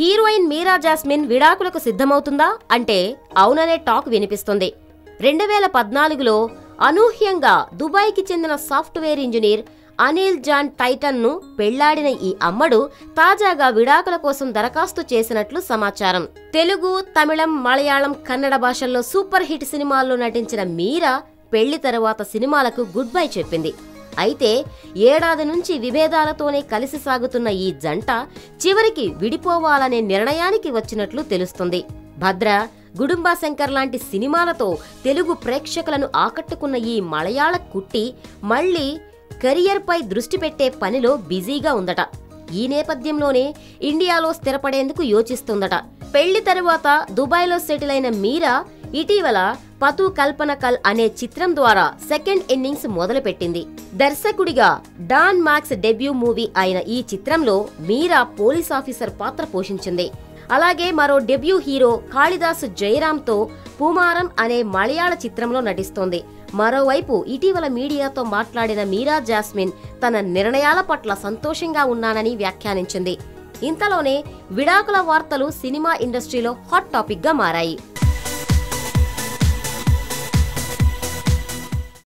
Heroine మీరా jasmine విడాకులకు సిద్ధమవుతుందా అంటే అవుననే talk వినిపిస్తుంది. 2014లో అనూహ్యంగా దుబాయ్కి చెందిన software engineer Anil John Titan ను పెళ్లాడిన ఈ అమ్మడు తాజాగా విడాకుల కోసం దరఖాస్తు చేసినట్లు సమాచారం. తెలుగు, తమిళం, మలయాళం, కన్నడ భాషల్లో సూపర్ హిట్ సినిమాల్లో నటించిన మీరా పెళ్లి తరువాత సినిమాలకు గుడ్ బై చెప్పింది. అయితే ఏడాది నుంచి విభేదాలతోనే కలిసి సాగుతున్న ఈ జంట చివరికి విడిపోవాలనే నిర్ణయానికి వచ్చినట్లు తెలుస్తుంది. భద్ర, గుడుంబా శంకర్ లాంటి సినిమాలతో తెలుగు ప్రేక్షకులను ఆకట్టుకున్న ఈ మలయాళ కుట్టి మళ్లీ కెరియర్ పై దృష్టి పెట్టే పనిలో బిజీగా ఉందట. ఈ నేపథ్యంలోనే ఇండియాలో స్థిరపడేందుకు యోచిస్తుందట. పెళ్లి తరువాత దుబాయ్లో సెటిల్ అయిన మీరా ఇటీవల పతు కల్పన కల్ అనే చిత్రం ద్వారా సెకండ్ ఇన్నింగ్స్ మొదలుపెట్టింది. దర్శకుడిగా డాన్ మాక్స్ డెబ్యూ మూవీ అయిన ఈ చిత్రంలో మీరా పోలీస్ ఆఫీసర్ పాత్ర పోషించింది. అలాగే మరో డెబ్యూ హీరో కాళిదాస్ జయరాంతో పూమారం అనే మలయాళ చిత్రంలో నటిస్తోంది. మరోవైపు ఇటీవల మీడియాతో మాట్లాడిన మీరా జాస్మిన్ తన నిర్ణయాల పట్ల సంతోషంగా ఉన్నానని వ్యాఖ్యానించింది. ఇంతలోనే విడాకుల వార్తలు సినిమా ఇండస్ట్రీలో హాట్ టాపిక్ గా మారాయి.